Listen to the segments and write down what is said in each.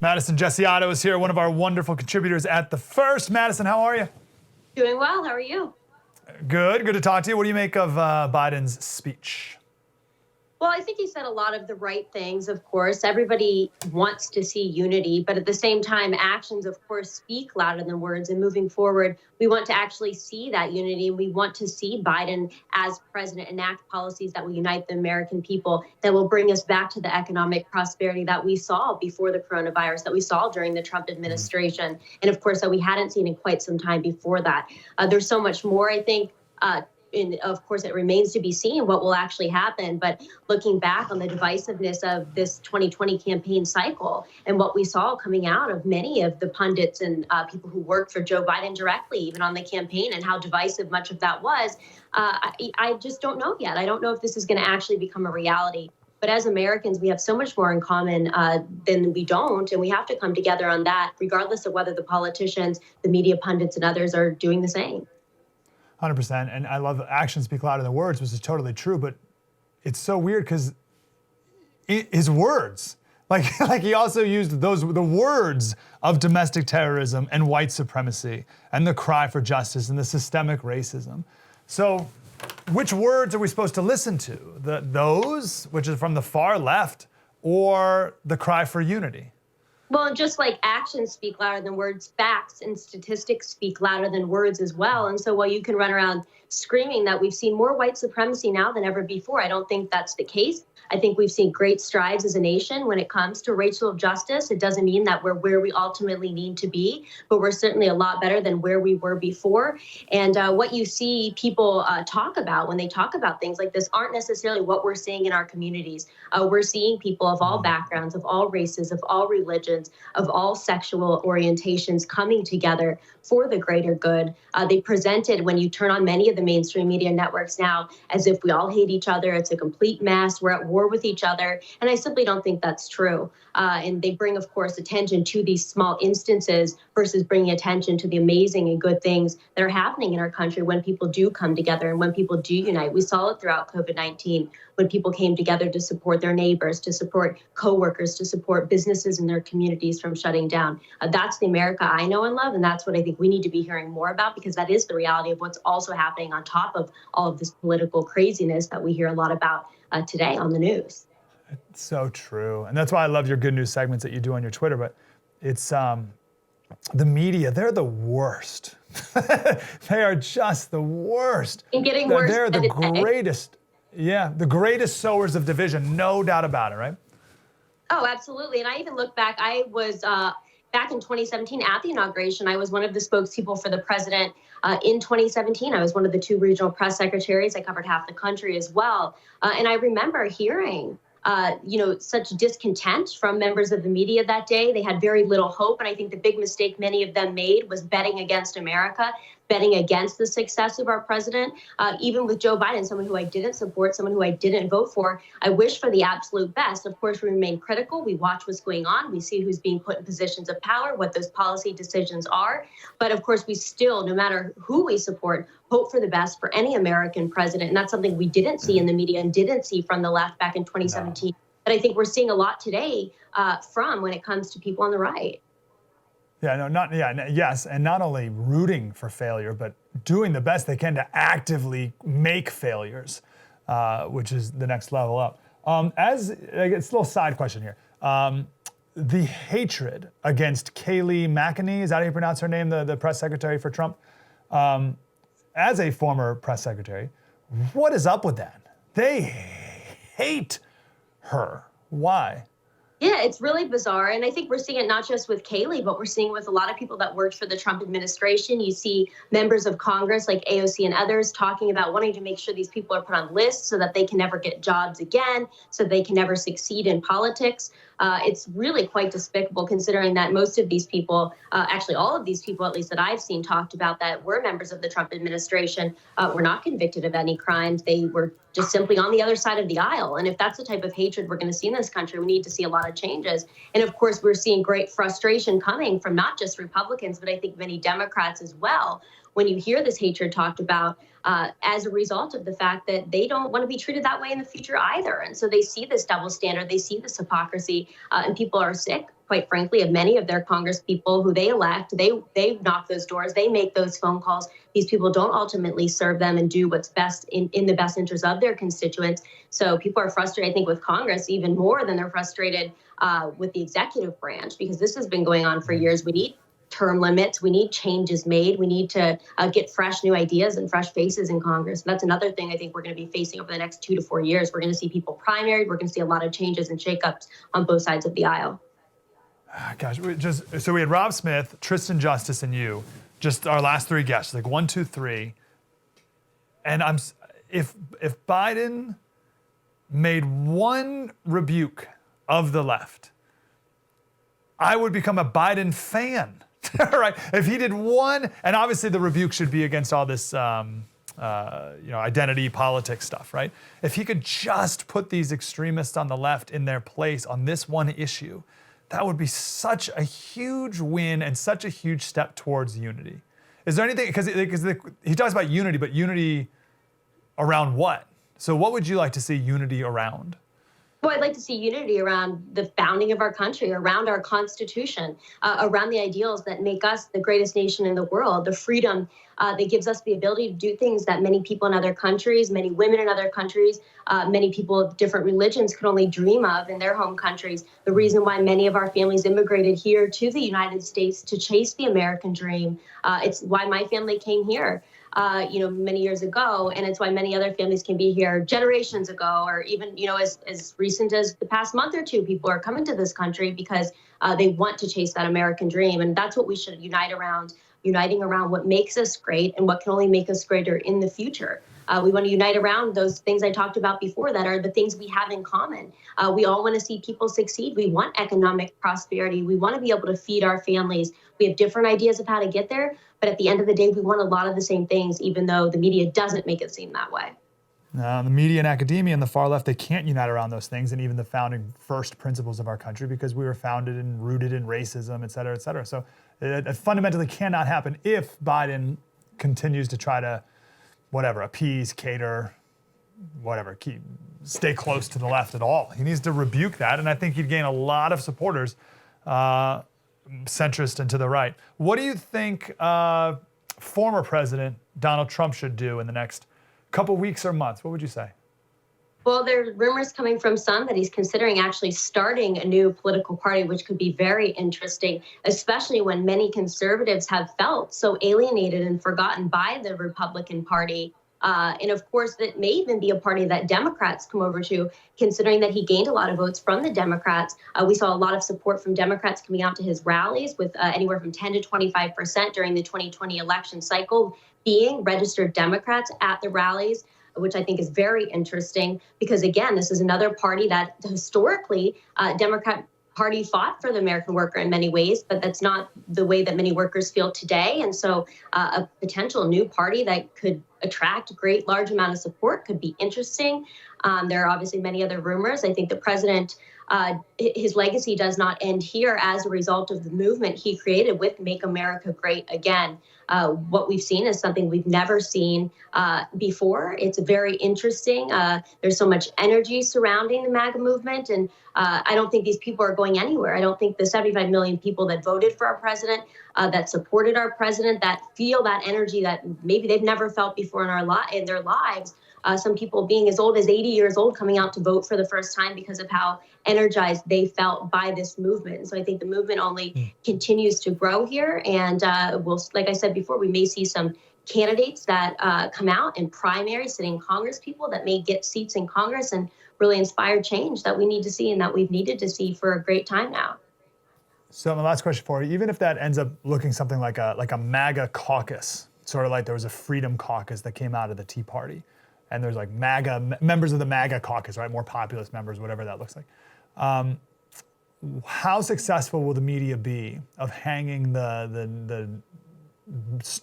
Madison Gesiotto is here, one of our wonderful contributors at The First. Madison, how are you? Doing well. How are you? Good to talk to you. What do you make of Biden's speech? Well, I think he said a lot of the right things, of course. Everybody wants to see unity, but at the same time, actions, of course, speak louder than words. And moving forward, we want to actually see that unity. We want to see Biden as president enact policies that will unite the American people, that will bring us back to the economic prosperity that we saw before the coronavirus, that we saw during the Trump administration, and of course, that we hadn't seen in quite some time before that. There's so much more, I think, and of course, it remains to be seen what will actually happen. But looking back on the divisiveness of this 2020 campaign cycle and what we saw coming out of many of the pundits and people who worked for Joe Biden directly, even on the campaign, and how divisive much of that was, I just don't know yet. I don't know if this is going to actually become a reality. But as Americans, we have so much more in common than we don't. And we have to come together on that, regardless of whether the politicians, the media pundits, and others are doing the same. 100%. And I love actions speak louder than words, which is totally true. But it's so weird because his words, like he also used the words of domestic terrorism and white supremacy and the cry for justice and the systemic racism. So which words are we supposed to listen to? Those, which is from the far left, or the cry for unity? Well, just like actions speak louder than words, facts and statistics speak louder than words as well. And so while you can run around screaming that we've seen more white supremacy now than ever before, I don't think that's the case. I think we've seen great strides as a nation when it comes to racial justice. It doesn't mean that we're where we ultimately need to be, but we're certainly a lot better than where we were before. And what you see people talk about when they talk about things like this aren't necessarily what we're seeing in our communities. We're seeing people of all backgrounds, of all races, of all religions, of all sexual orientations coming together for the greater good. They presented, when you turn on many of the mainstream media networks now, as if we all hate each other. It's a complete mess. We're at war with each other. And I simply don't think that's true. And they bring, of course, attention to these small instances versus bringing attention to the amazing and good things that are happening in our country when people do come together and when people do unite. We saw it throughout COVID-19 when people came together to support their neighbors, to support coworkers, to support businesses in their communities from shutting down. That's the America I know and love, and that's what I think we need to be hearing more about, because that is the reality of what's also happening on top of all of this political craziness that we hear a lot about today on the news. It's so true. And that's why I love your good news segments that you do on your Twitter. But it's the media, they're the worst. They are just the worst. And getting worse. They're the greatest. Yeah, the greatest sowers of division, no doubt about it, right? Oh, absolutely. And I even look back, I was back in 2017 at the inauguration. I was one of the spokespeople for the president in 2017. I was one of the 2 regional press secretaries. I covered half the country as well. And I remember hearing such discontent from members of the media that day. They had very little hope. And I think the big mistake many of them made was betting against America, betting against the success of our president. Even with Joe Biden, someone who I didn't support, someone who I didn't vote for, I wish for the absolute best. Of course, we remain critical. We watch what's going on. We see who's being put in positions of power, what those policy decisions are. But of course, we still, no matter who we support, hope for the best for any American president. And that's something we didn't see in the media and didn't see from the left back in 2017. No. But I think we're seeing a lot today from when it comes to people on the right. Yes, and not only rooting for failure, but doing the best they can to actively make failures, which is the next level up. It's a little side question here. The hatred against Kayleigh McEnany, is that how you pronounce her name, the press secretary for Trump? As a former press secretary, what is up with that? They hate her. Why? Yeah, it's really bizarre. And I think we're seeing it not just with Kayleigh, but we're seeing it with a lot of people that worked for the Trump administration. You see members of Congress like AOC and others talking about wanting to make sure these people are put on lists so that they can never get jobs again, so they can never succeed in politics. It's really quite despicable, considering that most of these people, actually all of these people, at least that I've seen talked about that were members of the Trump administration, were not convicted of any crimes. They were just simply on the other side of the aisle. And if that's the type of hatred we're going to see in this country, we need to see a lot of changes. And of course, we're seeing great frustration coming from not just Republicans, but I think many Democrats as well, when you hear this hatred talked about as a result of the fact that they don't want to be treated that way in the future either. And so they see this double standard, they see this hypocrisy, and people are sick, quite frankly, of many of their Congress people who they elect. They knock those doors. They make those phone calls. These people don't ultimately serve them and do what's best in the best interest of their constituents. So people are frustrated, I think, with Congress even more than they're frustrated with the executive branch, because this has been going on for years. We need term limits. We need changes made. We need to get fresh new ideas and fresh faces in Congress. That's another thing I think we're going to be facing over the next 2 to 4 years. We're going to see people primaried. We're going to see a lot of changes and shakeups on both sides of the aisle. Gosh, so we had Rob Smith, Tristan Justice, and you, just our last three guests, like 1, 2, 3. And if Biden made one rebuke of the left, I would become a Biden fan. Right? If he did one, and obviously the rebuke should be against all this, identity politics stuff, right? If he could just put these extremists on the left in their place on this one issue, that would be such a huge win and such a huge step towards unity. Is there anything, because he talks about unity, but unity around what? So what would you like to see unity around? Well, I'd like to see unity around the founding of our country, around our Constitution, around the ideals that make us the greatest nation in the world, the freedom that gives us the ability to do things that many people in other countries, many women in other countries, many people of different religions could only dream of in their home countries. The reason why many of our families immigrated here to the United States to chase the American dream. It's why my family came here. Many years ago, and it's why many other families can be here generations ago, or even, as recent as the past month or two, people are coming to this country because they want to chase that American dream. And that's what we should unite around, uniting around what makes us great and what can only make us greater in the future. We want to unite around those things I talked about before that are the things we have in common. We all want to see people succeed. We want economic prosperity. We want to be able to feed our families. We have different ideas of how to get there, but at the end of the day, we want a lot of the same things, even though the media doesn't make it seem that way. The media and academia and the far left, they can't unite around those things, and even the founding first principles of our country, because we were founded and rooted in racism, et cetera, et cetera. So it fundamentally cannot happen if Biden continues to try to, appease, cater, stay close to the left at all. He needs to rebuke that, and I think he'd gain a lot of supporters, centrist and to the right. What do you think former President Donald Trump should do in the next couple weeks or months? What would you say? Well, there are rumors coming from some that he's considering actually starting a new political party, which could be very interesting, especially when many conservatives have felt so alienated and forgotten by the Republican Party. And of course, that may even be a party that Democrats come over to, considering that he gained a lot of votes from the Democrats. We saw a lot of support from Democrats coming out to his rallies, with anywhere from 10 to 25% during the 2020 election cycle being registered Democrats at the rallies, which I think is very interesting because, again, this is another party that historically Democrat Party fought for the American worker in many ways, but that's not the way that many workers feel today. And so a potential new party that could attract a great large amount of support could be interesting. There are obviously many other rumors. I think the president, his legacy does not end here as a result of the movement he created with Make America Great Again. What we've seen is something we've never seen before. It's very interesting. There's so much energy surrounding the MAGA movement, and I don't think these people are going anywhere. I don't think the 75 million people that voted for our president, that supported our president, that feel that energy that maybe they've never felt before in their lives. Some people being as old as 80 years old coming out to vote for the first time because of how energized they felt by this movement. So I think the movement only continues to grow here. And like I said before, we may see some candidates that come out in primary sitting Congress people that may get seats in Congress and really inspire change that we need to see and that we've needed to see for a great time now. So my last question for you, even if that ends up looking something like a MAGA caucus, sort of like there was a Freedom Caucus that came out of the Tea Party, and there's like MAGA members of the MAGA caucus, right? More populist members, whatever that looks like. How successful will the media be of hanging the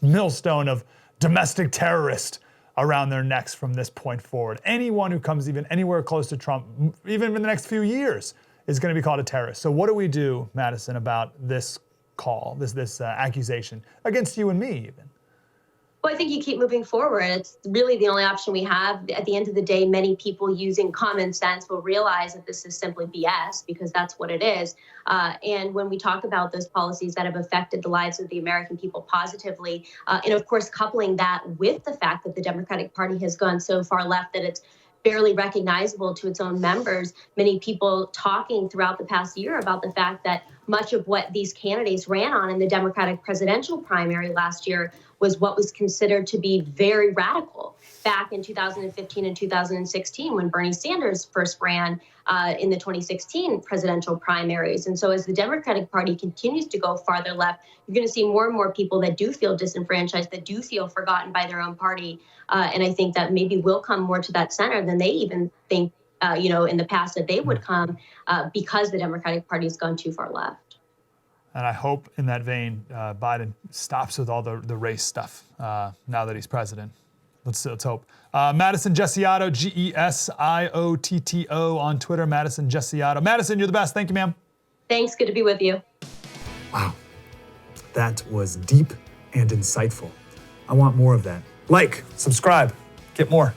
millstone of domestic terrorist around their necks from this point forward? Anyone who comes even anywhere close to Trump, even in the next few years, is going to be called a terrorist. So what do we do, Madison, about this call, this accusation against you and me even? Well, I think you keep moving forward. It's really the only option we have. At the end of the day, many people using common sense will realize that this is simply BS, because that's what it is. And when we talk about those policies that have affected the lives of the American people positively, and of course, coupling that with the fact that the Democratic Party has gone so far left that it's barely recognizable to its own members, many people talking throughout the past year about the fact that much of what these candidates ran on in the Democratic presidential primary last year was what was considered to be very radical back in 2015 and 2016 when Bernie Sanders first ran in the 2016 presidential primaries. And so as the Democratic Party continues to go farther left, you're going to see more and more people that do feel disenfranchised, that do feel forgotten by their own party. And I think that maybe will come more to that center than they even think, in the past that they would come, because the Democratic Party has gone too far left. And I hope in that vein, Biden stops with all the race stuff now that he's president. Let's hope. Madison Gesiotto, Gesiotto on Twitter, Madison Gesiotto. Madison, you're the best. Thank you, ma'am. Thanks. Good to be with you. Wow. That was deep and insightful. I want more of that. Like, subscribe, get more.